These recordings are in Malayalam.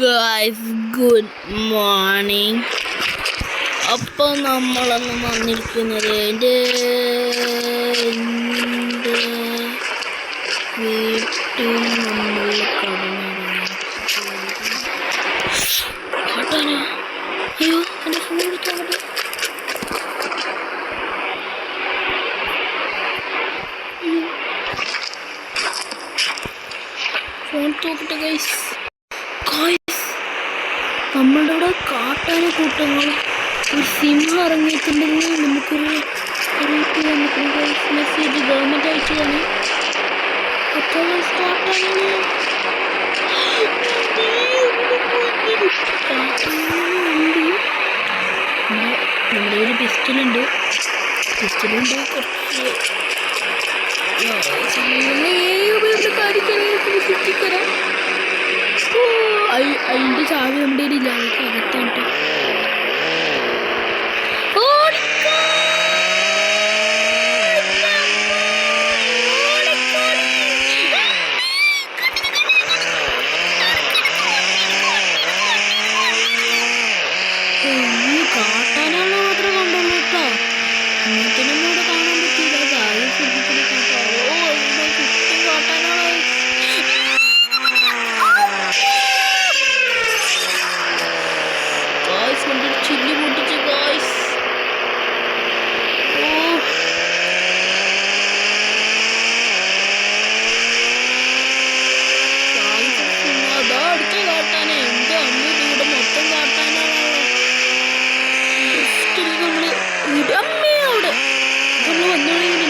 Guys, good morning. അപ്പോൾ നമ്മളന്ന് വന്നിരിക്കുന്നത് എൻ്റെ വീട്ടിൽ നമ്മൾ കാട്ടാനാ. അയ്യോ, എൻ്റെ ഫോൺ എടുക്കാൻ ഫോൺ തോക്കട്ടെ ഗൈസ്. നമ്മളുടെ ഇവിടെ കാട്ടാന കൂട്ടങ്ങൾ ഒരു സിംഹം ഇറങ്ങിയിട്ടുണ്ടെങ്കിൽ നമുക്കൊരു അറിയിപ്പ് വന്നിട്ടുണ്ട് ഗൈസ്. Message government അയച്ചതാണ്. നമ്മുടെ ഒരു പിസ്റ്റലുണ്ട് കുറച്ച് കാര്യത്തരാം. അതിൻ്റെ ചാവി നമ്മുടെ ഇല്ല, അകത്തോട്ട് കാട്ടാനാണ് മാത്രം കണ്ടുള്ളൂ കേട്ടോ. ഇങ്ങനത്തൊന്നും ഇവിടെ കാണാൻ പറ്റില്ല. ചാവി ശ്രദ്ധിക്കുന്ന കാട്ടാനോ ചുറ്റും കാട്ടാനാണോ. ചില്ലി പൊട്ടിച്ച് ഗായ്സ്. അതാ അടുത്ത കാട്ടാനെ. എൻ്റെ അമ്മ ഇവിടെ മൊത്തം കാട്ടാനാണല്ലോ. നമ്മള് അമ്മേ അവിടെ നമ്മൾ വന്നോളെങ്കിലും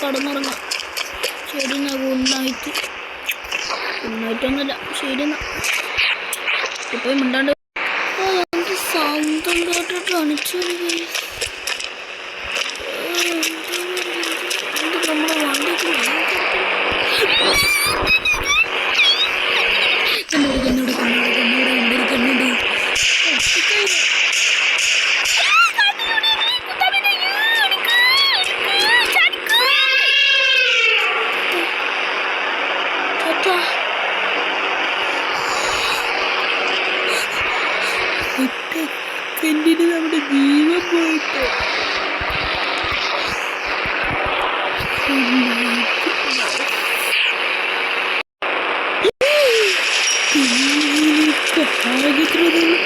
കടന്നുറങ്ങാം. ശരി എന്നാ, ഗുഡ്നൈറ്റൊന്നുമില്ല. ശരി എന്നാ, ഇപ്പൊ മിണ്ടാണ്ട് സ്വന്തം കേട്ട് കാണിച്ചു. നമ്മുടെ വണ്ടിക്ക് കണ്ണുണ്ട്. സെക്കൻഡിന് നമ്മുടെ ജീവൻ പോയിട്ട്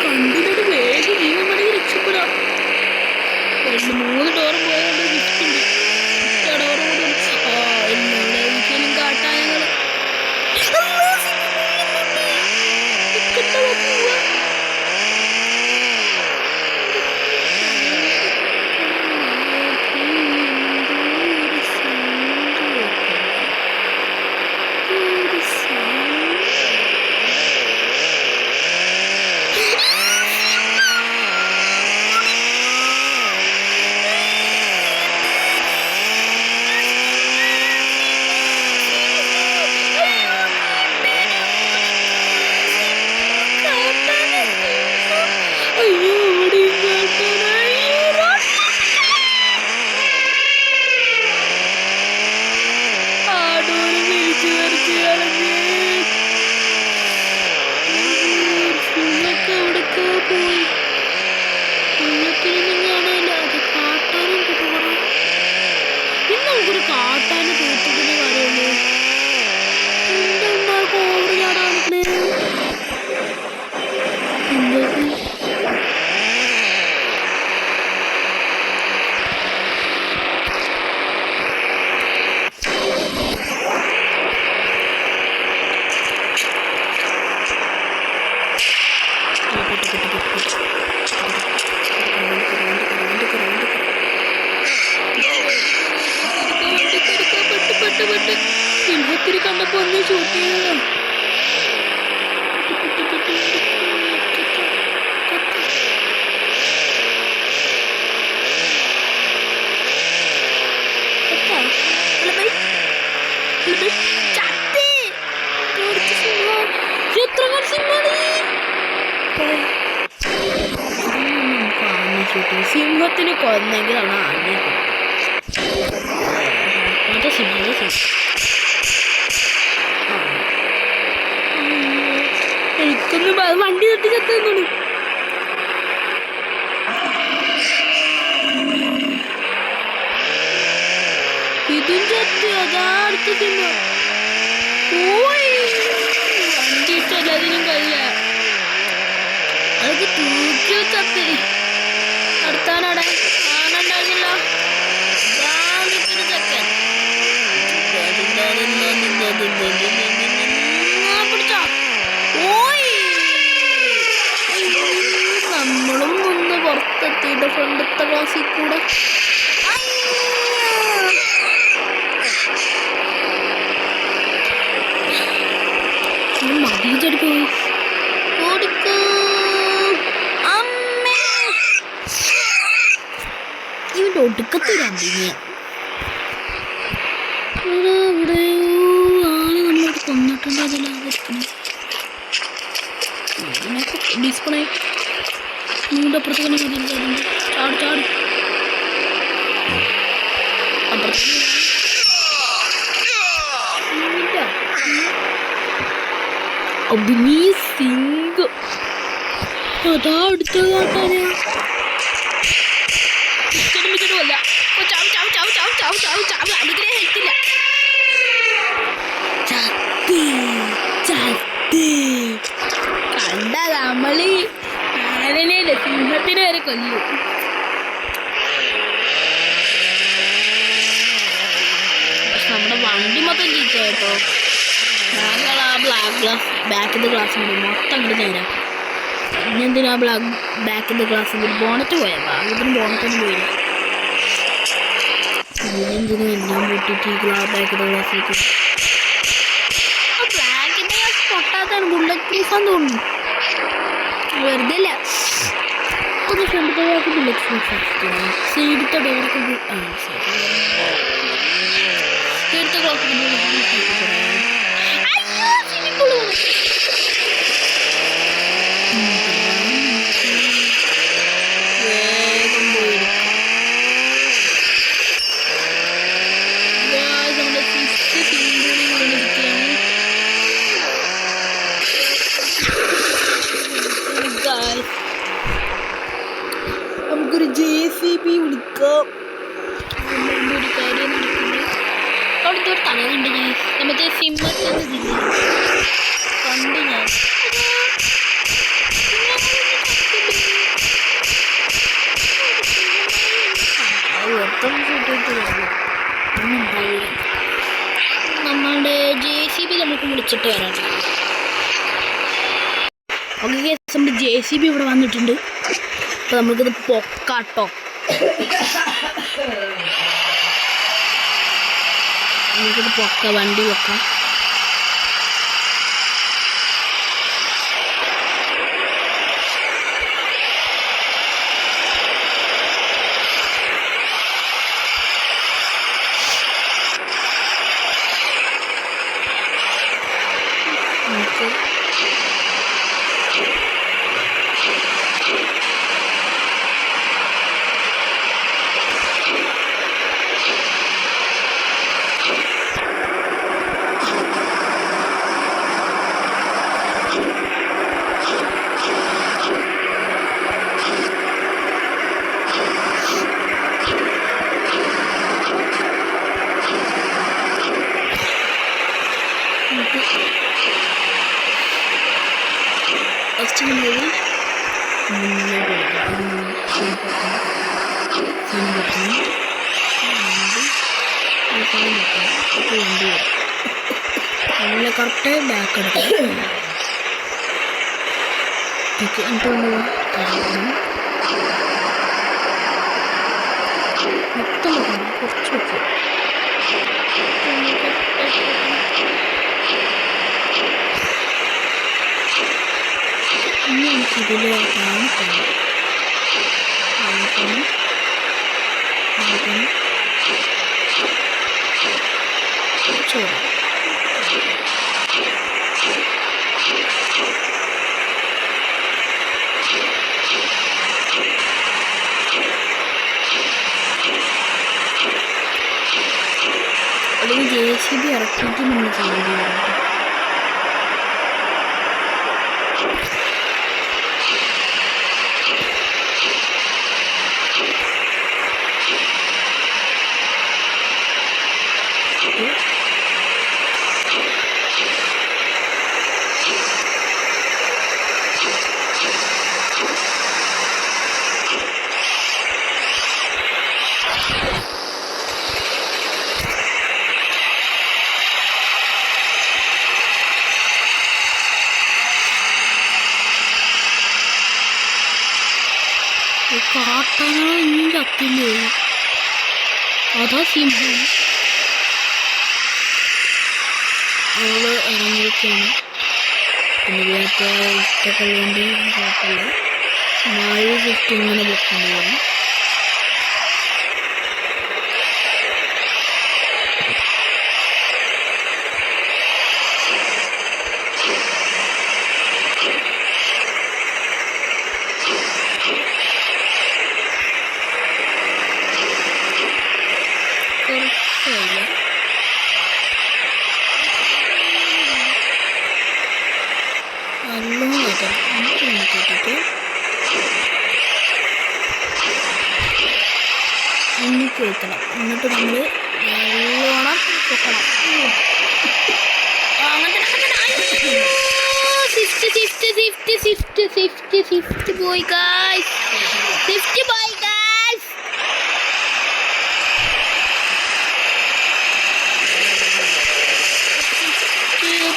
കണ്ടിട്ട് വേഗം ജീവൻ വേണമെങ്കിൽ രക്ഷപ്പെടാം. 2-3 ഡോർ പോയതുകൊണ്ട് ഗിഫ്റ്റുണ്ട്. ഒരിക്കലും കാട്ടാനങ്ങൾ ഒന്ന് ഷൂട്ട് ചെയ്തോ. സിംഹത്തിന് കൊന്നെങ്കിൽ ആണ് ആനയെ കൊന്നത്. സിംഹം എനിക്കൊന്ന് വണ്ടി തട്ടി ചത്തുന്നു. ഇതും ചത്ത്. അതാ അടുത്ത സിംഹം. വണ്ടി ഇട്ടെല്ലാത്തിനും കഴിയ അതൊക്കെ തൂക്കി ചത്ത്. അടുത്താനവിടെ ആനുണ്ടായിരുന്നല്ലോ. ചെക്കൻ നമ്മളും ഒന്ന് പുറത്തെത്തിയിട്ട് ഫ്രണ്ടത്തെ ക്ലാസ്സിൽ കൂടെ മതിച്ചെടുക്കോ. ഓടിക്കോ അമ്മേ. ഇവന്റെ ഒടുക്കത്തില്ല. നമ്മളോട് കൊന്നിട്ടുണ്ട്. അതിലായിരിക്കണം ഡിസ്പ്ലേ നിങ്ങളുടെ അപ്പുറത്ത് തന്നെ മതിയിട്ടുണ്ട്. ചാട് ചാട് അപ്പുറത്ത് അഭിനീ സിംഗ്. അതാ അടുത്തത് കാട്ടാനാ. ല്ല അനുഗ്രഹം ഹെൽത്തില്ല. കണ്ട നമ്മള് ആനനെയല്ലേ സിംഹത്തിന് വരെ കൊല്ലു. പക്ഷെ നമ്മുടെ വണ്ടി മൊത്തം ചീത്ത കേട്ടോ. ഞങ്ങൾ ആ ബ്ലാക്ക് ഗ്ലാസ് ബാക്കിൻ്റെ ഗ്ലാസ് മൊത്തം അങ്ങോട്ട് നേരാ. പിന്നെന്തിനാ ബാക്കിൻ്റെ ഗ്ലാസ് ബോണറ്റ് പോയാൽ ഭാഗ്യത്തിന് ബോണറ്റൊന്നും പോയില്ല. പിന്നെന്തിനും എല്ലാം പൊട്ടിട്ട് ബാക്കിൻ്റെ ഗ്ലാസ്സിലേക്ക്. ബാക്കിൻ്റെ ഗ്ലാസ് പൊട്ടാത്താണ്. ബുള്ളറ്റ് പ്രൂഫാന്ന് തോന്നുന്നു. വെറുതെ അല്ല. ഒരു ഫ്രണ്ടിൻ്റെ ഗ്ലാസ് ബുള്ളറ്റ് പ്രൂഫ്. സൈഡിത്തെ ഡോർക്ക് സൈഡിത്തെ ഗ്ലാസ് വേഗം പോയി. നമ്മുടെ ഫിഫ്റ്റ് സിംഗിളിൽ വന്നിരിക്കുകയാണ്. നമുക്കൊരു JCB വിളിക്കാം. ഒരു കാര്യം നടക്കുന്നത് അവിടുത്തെ ഒരു തല കണ്ട് ഞാൻ മറ്റേ സിംഹത്തിന് കണ്ട് ഞാൻ നമ്മളുടെ JCB നമുക്ക് വിളിച്ചിട്ട് വരാം. ഓക്കെ, നമ്മുടെ JCB ഇവിടെ വന്നിട്ടുണ്ട്. അപ്പോൾ നമുക്കിത് പൊക്കാട്ടോ. നമുക്കിത് പൊക്ക വണ്ടി വെക്കാം. നല്ല കറക്റ്റ് ബാക്ക് എടുക്കാം. മൊത്തം കുറച്ച് വെക്കും. ഇതിൽ ചോറ് അല്ലെങ്കിൽ JCB ഇറക്കിയിട്ട് നമ്മൾ ചെയ്യേണ്ടി വരും. കാട്ടാന ഇനിയും ചത്തില്ലേ? അതാ സിംഹം. അവള് ഇറങ്ങിയിരിക്കുകയാണ്. പിന്നെ വീട്ടിൽ ഇഷ്ടമൊക്കെ വേണ്ടി കുഴപ്പമില്ല. മഴ ജസ്റ്റ് ഇങ്ങനെ വെക്കേണ്ടി വരും. എന്നിട്ട് വെക്കണം. എന്നിട്ട് നമ്മൾ നല്ലോണം വെക്കണം. സ്വിഫ്റ്റ് പോയി ഗായ്സ്. സ്വിഫ്റ്റ് പോയി ഗായ്സ്.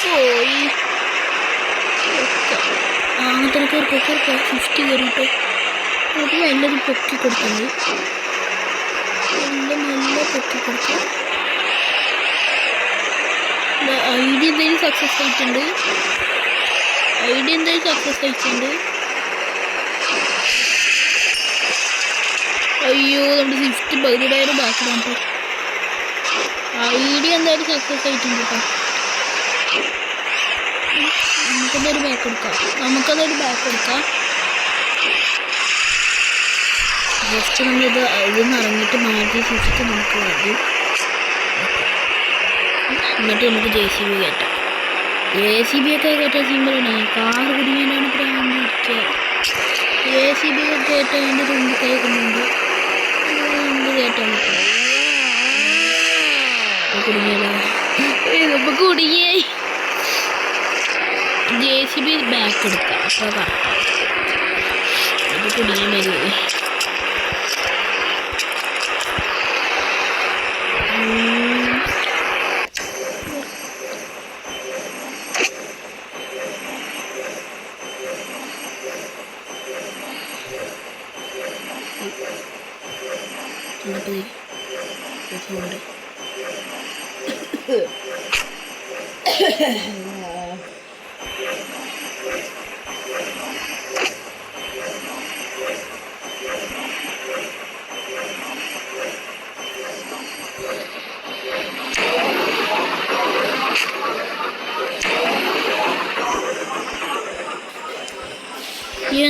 പോയി അങ്ങനത്തെ സ്വിഫ്റ്റ് കയറിയിട്ട് അത് നല്ലൊരു പൊക്കി കൊടുക്കുന്നത്. നല്ല പൊക്കി കൊടുക്കുക. ഐഡിയ എന്തായാലും സക്സസ് ആയിട്ടുണ്ട്. അയ്യോ നമ്മുടെ സ്വിഫ്റ്റ് പകുതിയുടെ ബാക്കിലാണ് കേട്ടോ. ഐഡിയ എന്തായാലും സക്സസ് ആയിട്ടുണ്ട് കേട്ടോ. നമുക്കതൊരു ബാക്ക് എടുക്കാം. ജസ്റ്റ് നമ്മളിത് ഇതിന്ന് ഇറങ്ങിയിട്ട് മാറ്റി സ്വിഫ്റ്റ് നമുക്ക് ആദ്യം. എന്നിട്ട് നമുക്ക് JCB കയറ്റാം. JCB ഒക്കെ കയറ്റാൻ സിമ്പിളാണ്. കാറ് കുടുങ്ങിയാണ് പ്രാന്തിരിക്കുക. JCB ഒക്കെ കയറ്റാൻ എൻ്റെ തുമ്പി കഴിക്കുന്നുണ്ട്. എന്ത് കയറ്റാൻ പറ്റും? കുടുങ്ങിയായി. JCB ബാക്ക് എടുക്കാം. അപ്പോൾ കറക്റ്റാണ്. ഇത് കുടുങ്ങി വരികയെ.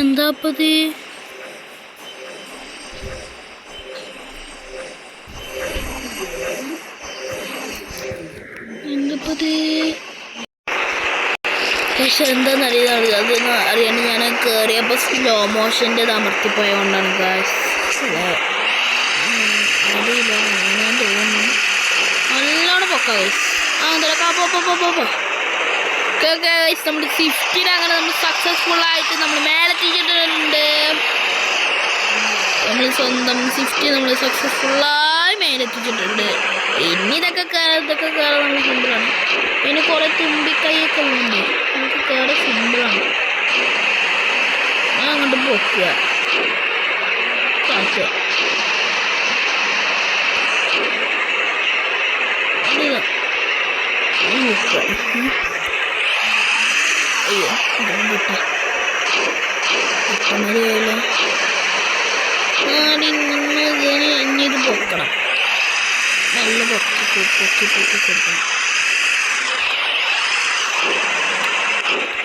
എന്താപ്പത്? പക്ഷെ എന്താണെന്നറിയാതെ അതൊന്നും അറിയാണ്ട് ഞാൻ കയറിയപ്പോൾ സ്ലോ മോഷൻ്റെ അമർത്തിപ്പോയതുകൊണ്ടാണ് ഗായ്സ്. അറിയില്ല, ഞാൻ തോന്നുന്നു നല്ലോണം പൊക്കാം ഗൈസ്. ഗൈസ് നമ്മുടെ സ്വിഫ്റ്റിന് അങ്ങനെ നമ്മൾ സക്സസ്ഫുള്ളായിട്ട് നമ്മൾ മേലെത്തിച്ചിട്ടുണ്ട്. നമ്മൾ സ്വന്തം സ്വിഫ്റ്റ് നമ്മൾ സക്സസ്ഫുള്ളായി മേലെത്തിച്ചിട്ടുണ്ട്. ഇനി ഇതൊക്കെ കയറാൻ നമ്മൾ സിമ്പിളാണ്. പിന്നെ കുറേ തുമ്പിക്കൈയൊക്കെ ഉണ്ട്. നമുക്ക് കയറാൻ സിമ്പിളാണ്. ഞാൻ അങ്ങോട്ട് പൊക്കുക, താത്തുക. അയ്യോ മതിയല്ലോ. ഇനി ഇത് പൊക്കണം, നല്ല പൊക്കി കൊടുക്കണം.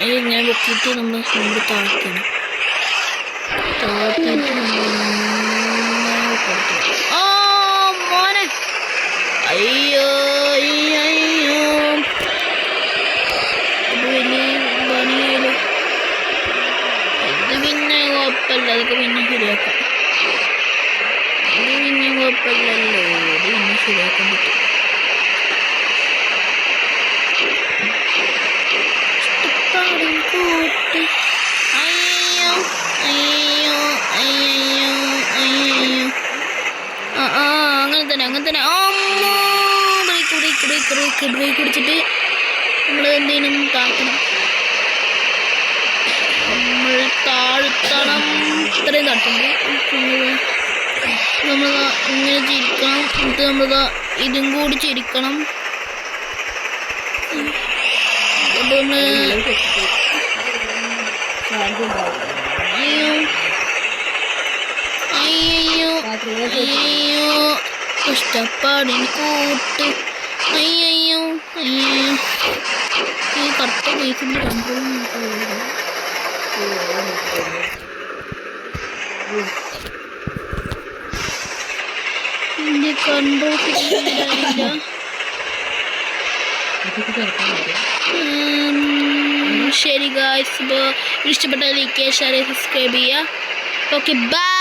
ഇങ്ങനെ പൊക്കിയിട്ട് നമ്മൾ താഴ്ത്തണം. താഴ്ത്തിയിട്ട് ആ മോനെ, അയ്യോ അയ്യോ, ഇത് വലിയ പണിയായാലും. ഇത് പിന്നെ കുഴപ്പമില്ല, അതൊക്കെ പിന്നെ ശരിയാക്കാം. ഇത് പിന്നെ കുഴപ്പമില്ലല്ലോ, ഇത് പിന്നെ ശരിയാക്കാൻ പറ്റും. കൂട്ടി അയ്യോ അയ്യോ അയ്യോ അയ്യോ. അങ്ങനെ തന്നെ. ബ്രേക്ക് പിടിച്ചിട്ട് നമ്മൾ എന്തെങ്കിലും താഴ്ത്തണം. നമ്മൾ താഴ്ത്തണം. ഇത്രയും താഴ്ത്തുമ്പോൾ നമ്മൾ ഇങ്ങനെ ചിരിക്കണം. എന്നിട്ട് നമ്മൾ ഇതും കൂടി ചിരിക്കണം. അതൊന്ന് അയ്യോ അയ്യോ അയ്യോ, കഷ്ടപ്പാടിന് കൂട്ട്. അയ്യോ അയ്യോ, ഈ കറക്റ്റ് കേസിൻ്റെ കൺട്രോൾ ഇതിൻ്റെ കൺട്രോൾ കിട്ടിയില്ല. ശരി ഗായ്സ്, ഇപ്പോൾ ഇഷ്ടപ്പെട്ട ലൈക്ക് ചെയ്യുക, ഷെയർ ചെയ്യുക, സബ്സ്ക്രൈബ് ചെയ്യുക. Okay, by.